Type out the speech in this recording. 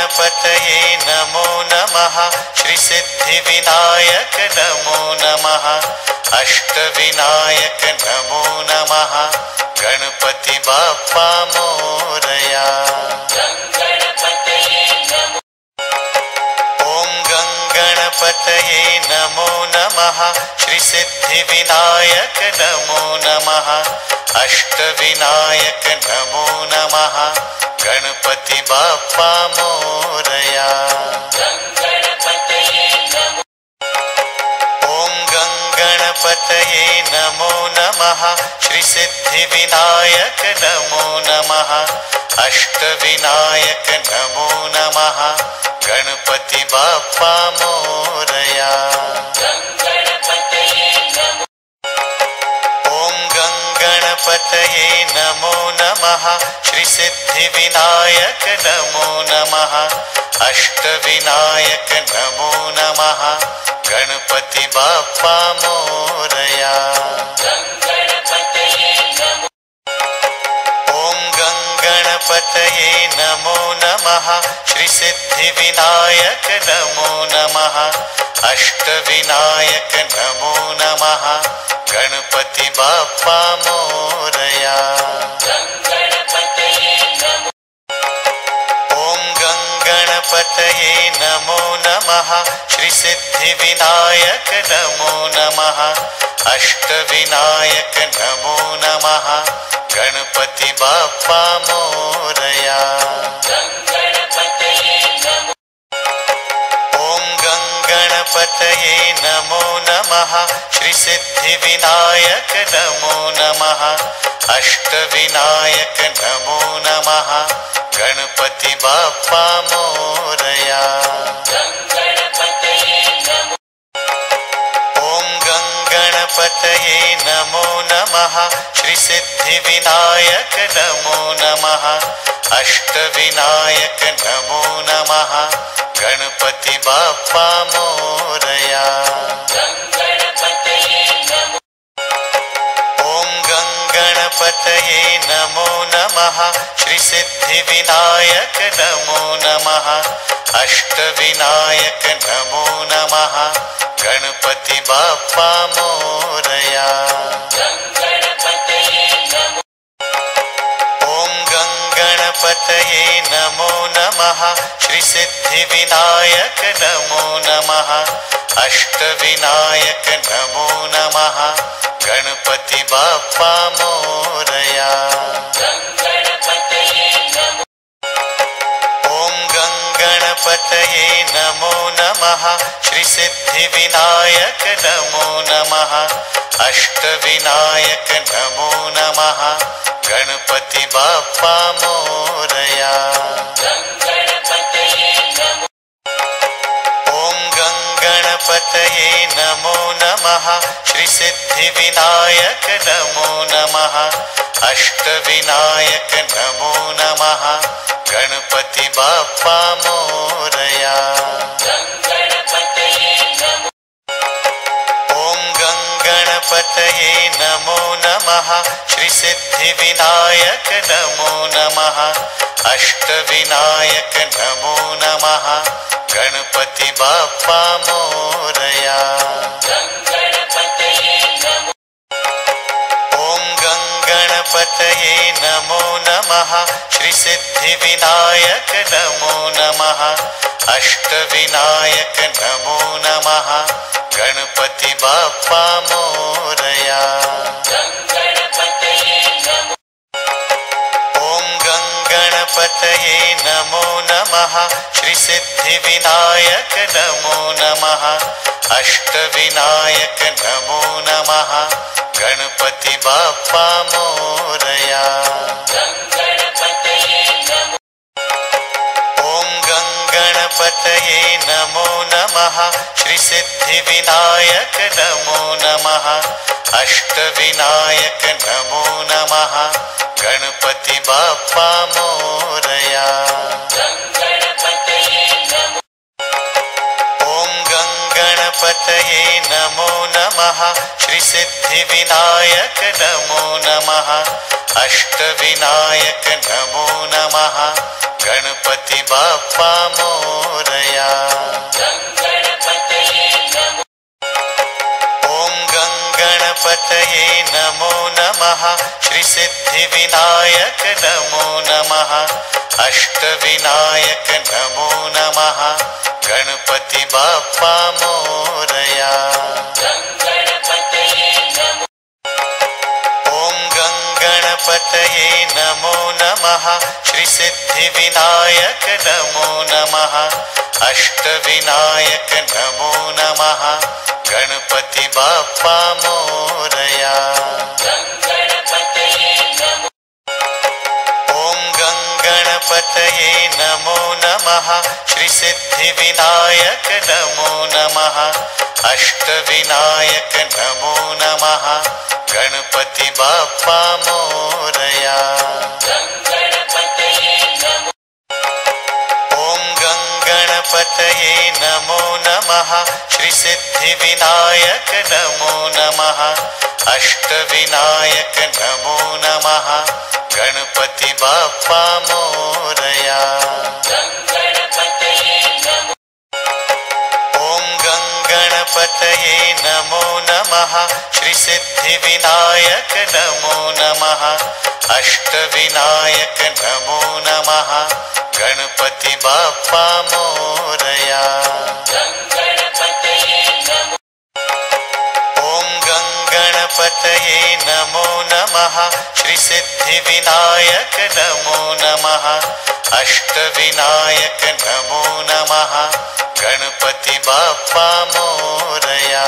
गणपतये नमो नमः। श्री सिद्धिविनायक नमो नमः। अष्टविनायक नमो नमः। गणपति बाप्पा मोरया। ओम गणपतये नमो नमः। श्री सिद्धिविनायक नमो नमः। अष्टविनायक नमो नमः। गणपति बाप्पा मोरया। ओम गणपतये नमो नमः। श्री सिद्धिविनायक नमो नमः। अष्टविनायक नमो नमः। गणपति बाप्पा मोरया। ओम गणपतये नमो नमः। श्री सिद्धिविनायक नमो नमः। अष्टविनायक नमो नमः। गणपति बाप्पा मोरया। ओम गणपतये नमो नमः। श्री सिद्धिविनायक नमो नमः। अष्टविनायक नमो नमः। गणपति बाप्पा मोरया। ओम गणपतये नमो नमः। श्री सिद्धिविनायक नमो नमः। अष्टविनायक नमो नमः। गणपति बाप्पा मोरया। ओम गणपतये नमो नमः। श्री सिद्धिविनायक नमो नमः। अष्टविनायक नमो नमः। गणपति बाप्पा मोरया। ओम गणपतये नमो नमः। श्री सिद्धिविनायक नमो नमः। अष्टविनायक नमो नमः। गणपति बाप्पा मोरया। ओम गणपतये नमो नमः। श्री सिद्धिविनायक नमो नमः। अष्टविनायक नमो नमः। गणपति बाप्पा मोरया। ओम गणपतये नमो नमः। श्री सिद्धिविनायक नमो नमः। अष्टविनायक नमो नमः। गणपति बाप्पा मोरया। ओम गणपतये नमो नमः। श्री सिद्धिविनायक नमो नमः। अष्टविनायक नमो नमः। गणपति बाप्पा मोरया। ओम गणपतये नमो नमः। श्री सिद्धिविनायक नमो नमः। अष्टविनायक नमो नमः। गणपति बाप्पा मोरया। ओम गणपतये नमो नमः। श्री सिद्धिविनायक नमो नमः। अष्टविनायक नमो नमः। गणपति बाप्पा मोरया। ओम गणपतये नमो नमः। श्री सिद्धिविनायक नमो नमः। अष्टविनायक नमो नमः। गणपति बाप्पा मोरया। ओम गणपतये नमो नमः। श्री सिद्धिविनायक नमो नमः। अष्टविनायक नमो नमः। गणपति बाप्पा मोरया। ओम गणपतये नमो नमः। श्री सिद्धिविनायक नमो नमः। अष्टविनायक नमो नमः। गणपति बाप्पा मोरया। ओम गणपतये नमो नमः। श्री सिद्धिविनायक नमो नमः। अष्टविनायक नमो नमः। गणपति बाप्पा मोरया। ॐ गणपतये नमो नमः। श्री सिद्धिविनायक नमो नमः। अष्टविनायक नमो नमः। गणपति बाप्पा मोरया। ॐ गणपतये नमो नमः। श्री सिद्धिविनायक नमो नमः। अष्टविनायक नमो नमः। गणपति बाप्पा मोरया। ॐ गणपतये नमो नमः। श्री सिद्धिविनायक नमो नमः। अष्टविनायक नमो नमः। गणपति बाप्पा मोरया। ॐ गणपतये नमो नमः। श्री सिद्धिविनायक नमो नमः। अष्टविनायक नमो नमः। गणपति बाप्पा मोरया। ॐ गणपतये नमो नमः। श्री सिद्धिविनायक नमो नमः। अष्टविनायक नमो नमः। गणपति बाप्पा मोरया। ॐ गणपतये नमो नमः। श्री सिद्धिविनायक नमो नमः। अष्टविनायक नमो नमः। गणपति बाप्पा मोरया।